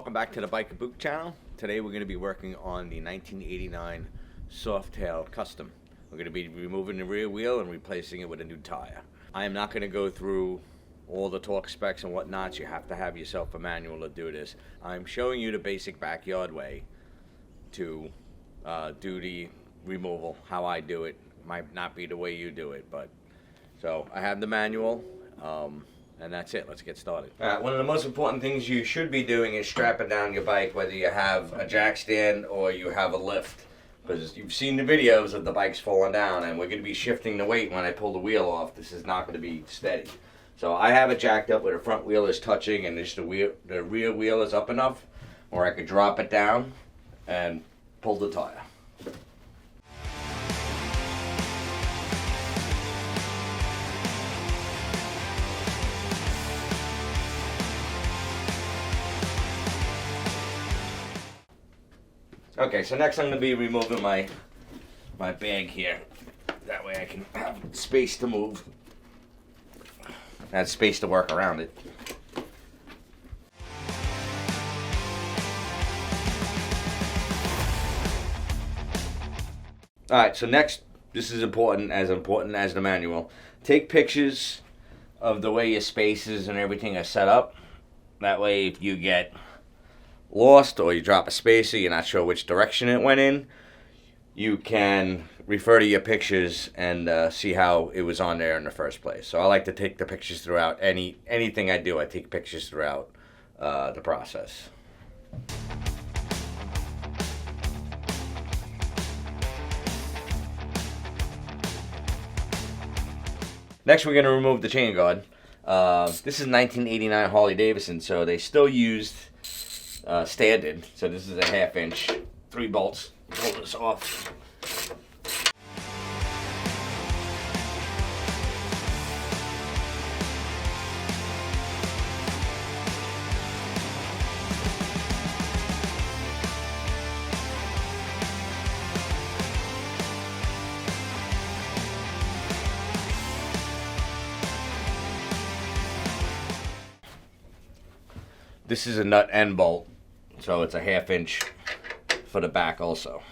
welcome back to the Bike and Boot channel. Today we're going to be working on the 1989 Softail Custom. We're going to be removing the rear wheel and replacing it with a new tire. I am not going to go through all the torque specs and whatnot. You have to have yourself a manual to do this. I'm showing you the basic backyard way to do the removal, how I do it. Might not be the way you do it, but so I have the manual. And that's it. Let's get started. One of the most important things you should be doing is strapping down your bike, whether you have a jack stand or you have a lift. Because you've seen the videos of the bikes falling down, and we're going to be shifting the weight when I pull the wheel off. This is not going to be steady. So I have it jacked up where the front wheel is touching and just the rear wheel is up enough, or I could drop it down and pull the tire. Okay, so next I'm going to be removing my bag here. That way I can have space to move. Have space to work around it. Alright, so next, this is important as the manual. Take pictures of the way your spaces and everything are set up. That way if you get lost or you drop a spacer, you're not sure which direction it went in, you can refer to your pictures and see how it was on there in the first place. So I like to take the pictures throughout anything I do. I take pictures throughout the process. Next we're going to remove the chain guard. This is 1989 Harley-Davidson, so they still used standard, so this is a 1/2 inch, 3 bolts. Pull this off. This is a nut and bolt. So it's a 1/2 inch for the back also.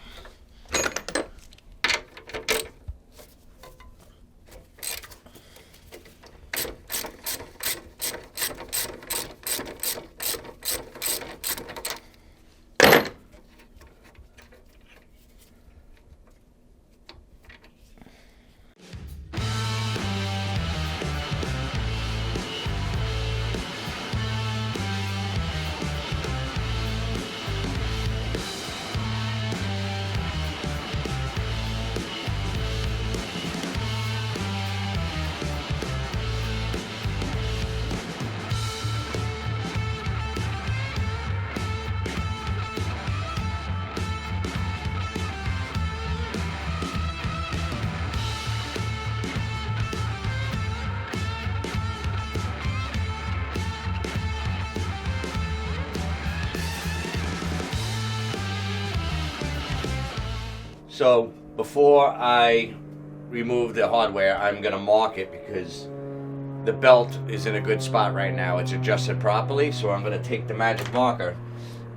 So before I remove the hardware, I'm going to mark it because the belt is in a good spot right now. It's adjusted properly, so I'm going to take the magic marker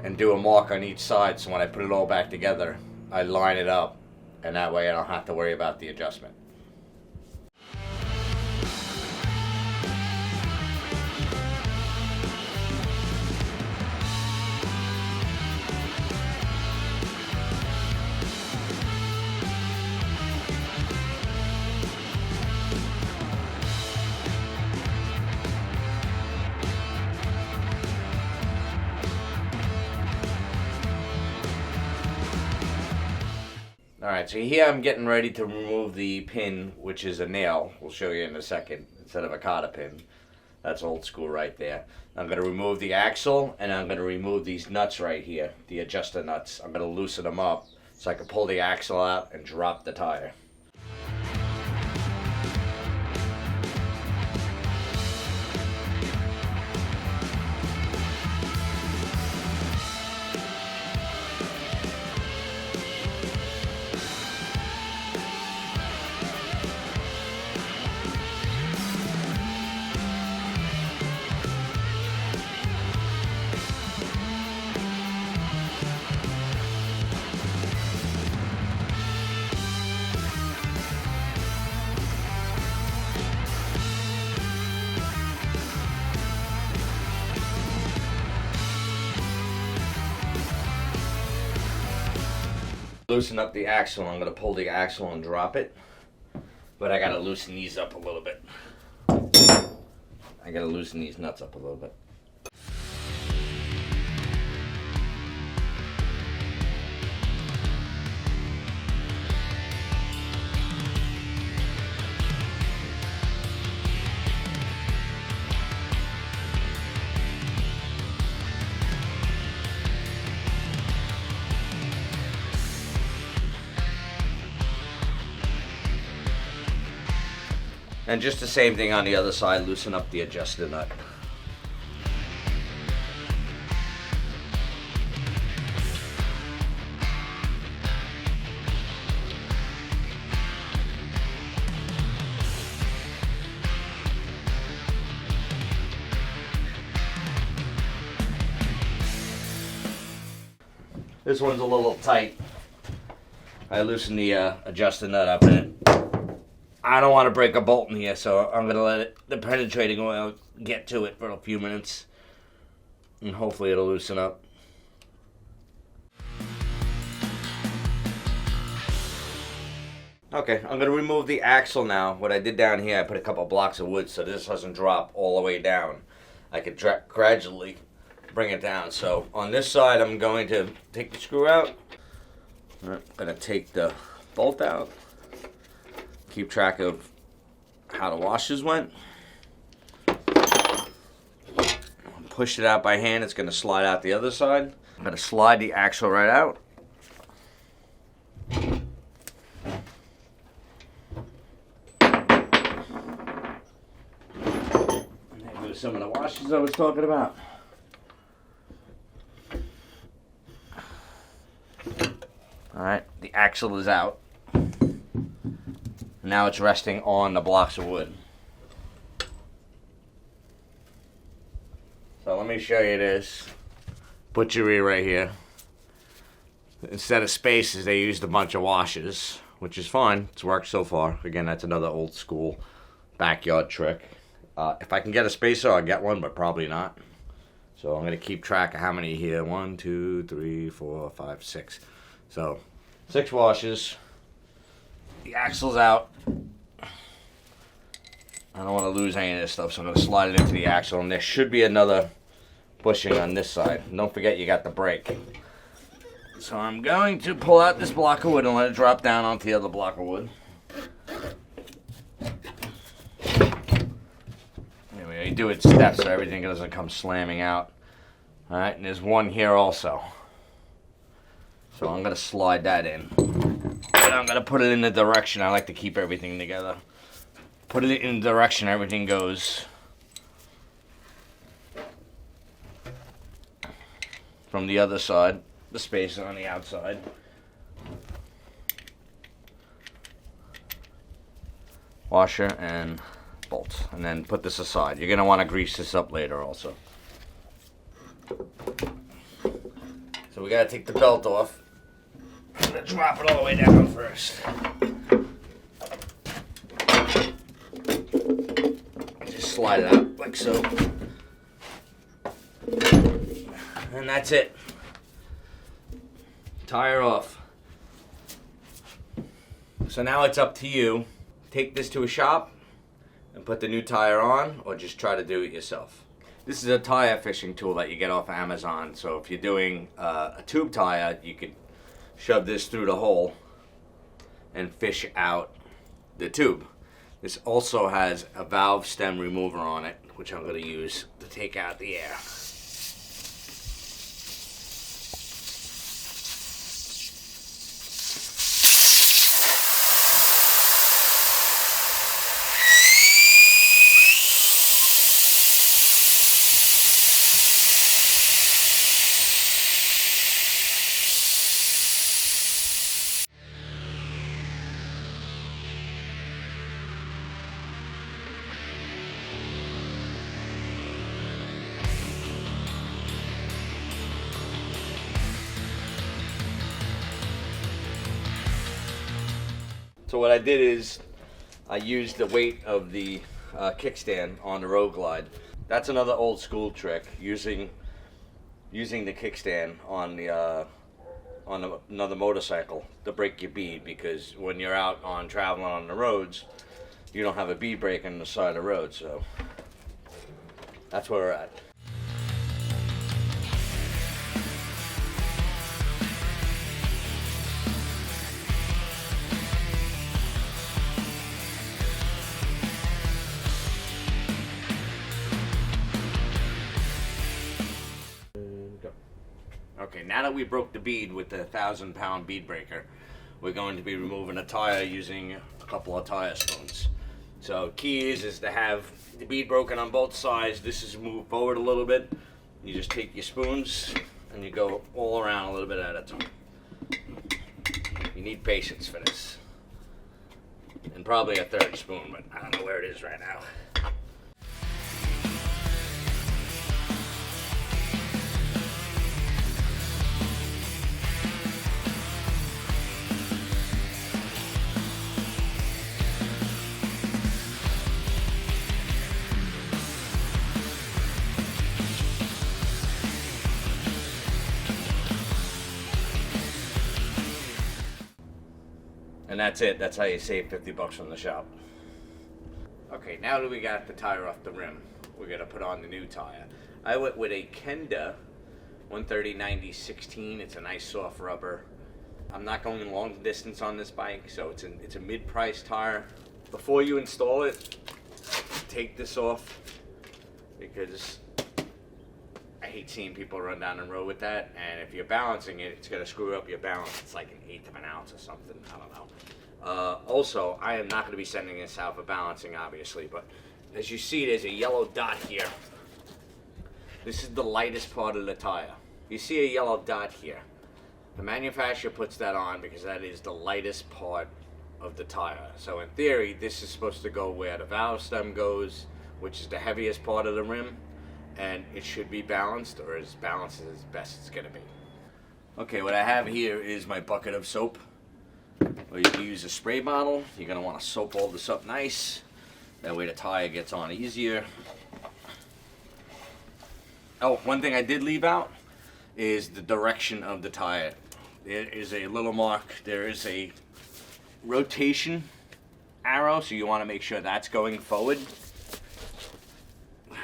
and do a mark on each side, so when I put it all back together, I line it up, and that way I don't have to worry about the adjustment. Alright, so here I'm getting ready to remove the pin, which is a nail. We'll show you in a second, instead of a cotter pin. That's old school right there. I'm going to remove the axle, and I'm going to remove these nuts right here, the adjuster nuts. I'm going to loosen them up so I can pull the axle out and drop the tire. Loosen up the axle. I'm going to pull the axle and drop it. But I got to loosen these up a little bit. I got to loosen these nuts up a little bit. And just the same thing on the other side, loosen up the adjuster nut. This one's a little tight. I loosened the adjuster nut up in it. I don't want to break a bolt in here, so I'm going to let the penetrating oil get to it for a few minutes. And hopefully it'll loosen up. Okay, I'm going to remove the axle now. What I did down here, I put a couple of blocks of wood so this doesn't drop all the way down. I could gradually bring it down. So on this side, I'm going to take the screw out. I'm going to take the bolt out. Keep track of how the washers went. Push it out by hand. It's going to slide out the other side. I'm going to slide the axle right out. And there goes some of the washers I was talking about. Alright, the axle is out. Now it's resting on the blocks of wood. So let me show you this butchery right here. Instead of spaces, they used a bunch of washers, which is fine. It's worked so far. Again, that's another old school backyard trick. If I can get a spacer, I'll get one, but probably not. So I'm going to keep track of how many here. 1, 2, 3, 4, 5, 6. So 6 washers. The axle's out. I don't want to lose any of this stuff, so I'm going to slide it into the axle. And there should be another bushing on this side. And don't forget you got the brake. So I'm going to pull out this block of wood and let it drop down onto the other block of wood. Anyway, you do it in steps so everything doesn't come slamming out. Alright, and there's one here also. So I'm going to slide that in. But I'm going to put it in the direction. I like to keep everything together. Put it in the direction everything goes. From the other side, the spacer on the outside. Washer and bolt. And then put this aside. You're going to want to grease this up later also. So we got to take the belt off. I'm going to drop it all the way down first. Just slide it out like so. And that's it. Tire off. So now it's up to you. Take this to a shop and put the new tire on, or just try to do it yourself. This is a tire fishing tool that you get off Amazon. So if you're doing a tube tire, you could shove this through the hole and fish out the tube. This also has a valve stem remover on it, which I'm going to use to take out the air. So what I did is I used the weight of the kickstand on the Road Glide. That's another old school trick, using the kickstand on the on another motorcycle to break your bead, because when you're out on traveling on the roads, you don't have a bead break on the side of the road. So that's where we're at. Okay, now that we broke the bead with the 1,000-pound bead breaker, we're going to be removing a tire using a couple of tire spoons. So key is to have the bead broken on both sides. This is moved forward a little bit. You just take your spoons and you go all around a little bit at a time. You need patience for this. And probably a third spoon, but I don't know where it is right now. And that's it. That's how you save 50 bucks from the shop. Okay, now that we got the tire off the rim, we're gonna put on the new tire. I went with a Kenda 130/90/16. It's a nice soft rubber. I'm not going long distance on this bike, so it's a mid-price tire. Before you install it, take this off, because I hate seeing people run down the road with that, and if you're balancing it, it's going to screw up your balance. It's like 1/8 of an ounce or something. I don't know. Also, I am not going to be sending this out for balancing, obviously, but as you see, there's a yellow dot here. This is the lightest part of the tire. You see a yellow dot here. The manufacturer puts that on because that is the lightest part of the tire. So in theory, this is supposed to go where the valve stem goes, which is the heaviest part of the rim, and it should be balanced, or as balanced as best it's gonna be. Okay, what I have here is my bucket of soap. Or you can use a spray bottle. You're gonna wanna soap all this up nice. That way the tire gets on easier. Oh, one thing I did leave out is the direction of the tire. There is a little mark. There is a rotation arrow, so you wanna make sure that's going forward.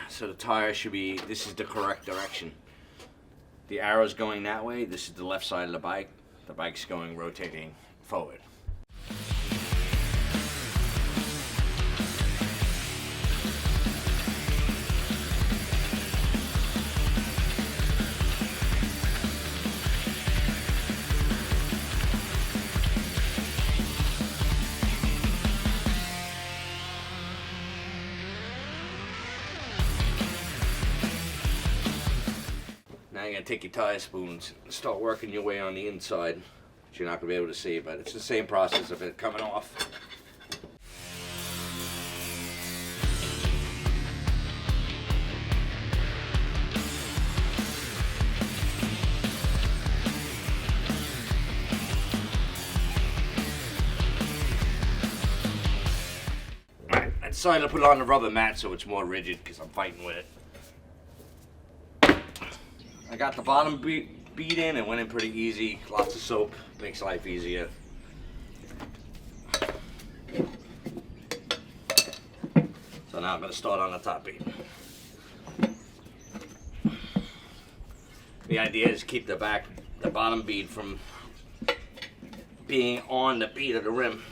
So the tire should be, this is the correct direction. The arrow's going that way, this is the left side of the bike. The bike's going rotating forward. Now you're going to take your tire spoons and start working your way on the inside, which you're not going to be able to see, but it's the same process of it coming off. Alright, I decided to put on the rubber mat so it's more rigid because I'm fighting with it. I got the bottom bead in, it went in pretty easy. Lots of soap, makes life easier. So now I'm going to start on the top bead. The idea is to keep the bottom bead from being on the bead of the rim.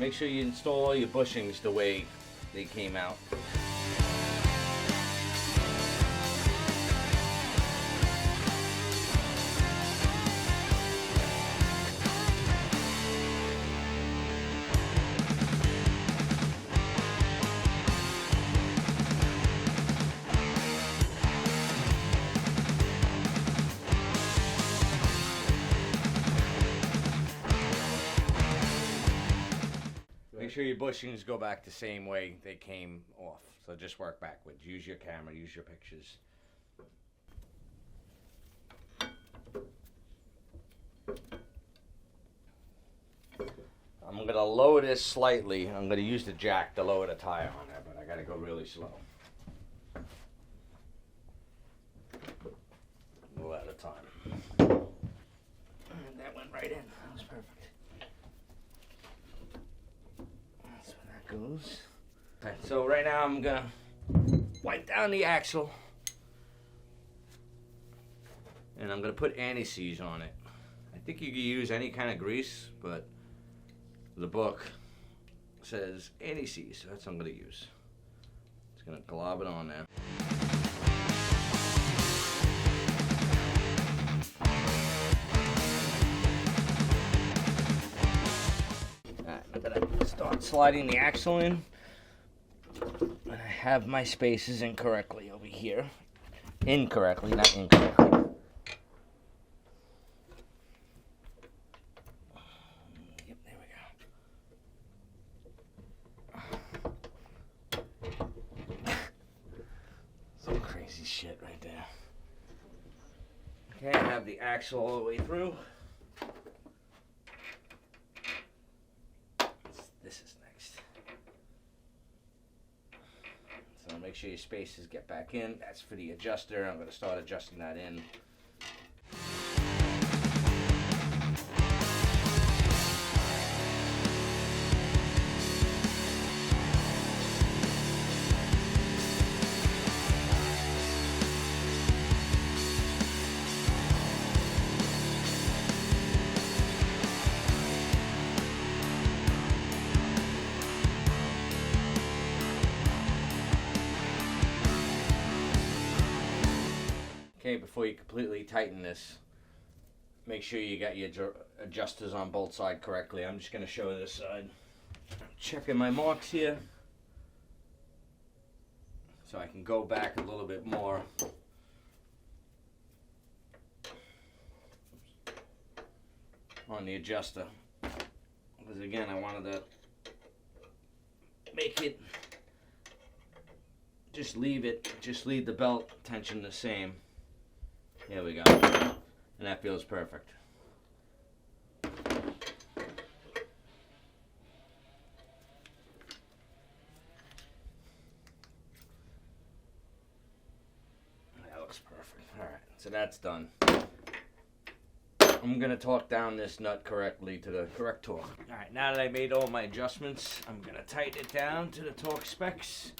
make sure you install all your bushings the way they came out. Make sure your bushings go back the same way they came off. So just work backwards. Use your camera, use your pictures. I'm going to lower this slightly. I'm going to use the jack to lower the tire on there, but I got to go really slow. A little at a time. And that went right in. That was perfect. That's where that goes. Okay, so right now I'm gonna wipe down the axle, and I'm gonna put anti-seize on it. I think you can use any kind of grease, but the book says anti-seize, so that's what I'm gonna use. Just gonna glob it on there. Alright, I'm gonna start sliding the axle in. I have my spaces incorrectly over here. Incorrectly, not incorrectly. Yep, there we go. Some crazy shit right there. Okay, I have the axle all the way through. This is next. So make sure your spaces get back in. That's for the adjuster. I'm going to start adjusting that in. Okay, before you completely tighten this, make sure you got your adjusters on both sides correctly. I'm just going to show this side. I'm checking my marks here so I can go back a little bit more. On the adjuster, because again I wanted to make it, just leave the belt tension the same. There we go. And that feels perfect. That looks perfect. Alright, so that's done. I'm going to torque down this nut correctly to the correct torque. Alright, now that I made all my adjustments, I'm going to tighten it down to the torque specs.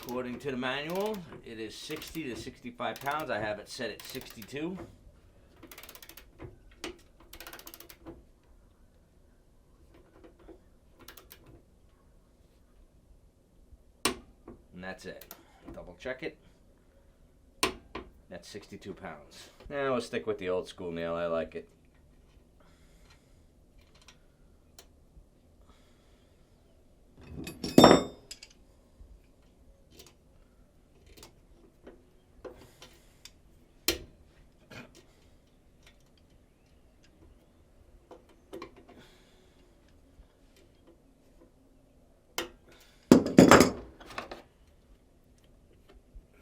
According to the manual, it is 60 to 65 pounds. I have it set at 62. And that's it. Double check it. That's 62 pounds. Now we'll stick with the old school nail. I like it.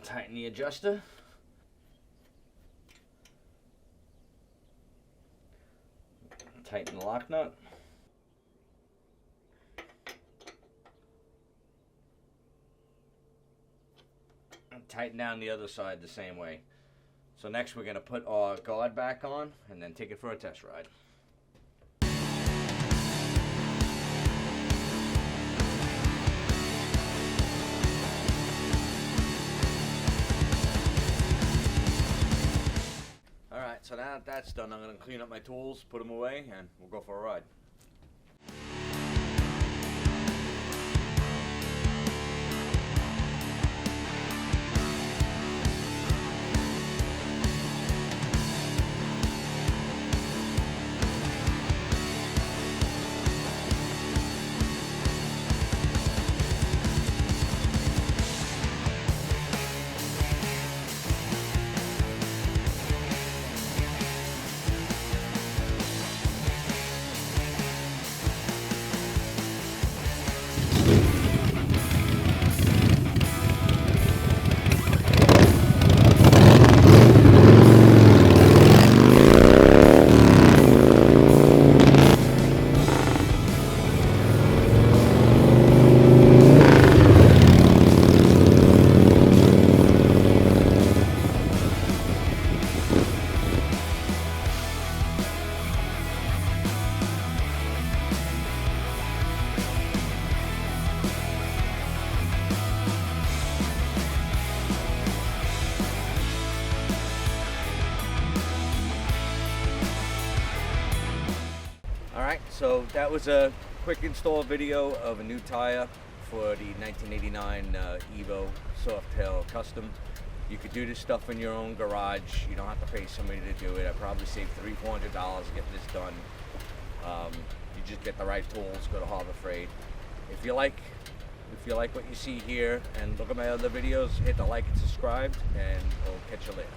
Tighten the adjuster. Tighten the lock nut. And tighten down the other side the same way. So next we're going to put our guard back on and then take it for a test ride. So now that that's done, I'm going to clean up my tools, put them away, and we'll go for a ride. Alright, so that was a quick install video of a new tire for the 1989 Evo Softail Custom. You could do this stuff in your own garage. You don't have to pay somebody to do it. I probably saved $300-400 getting this done. You just get the right tools, go to Harbor Freight. If you like what you see here and look at my other videos, hit the like and subscribe, and we'll catch you later.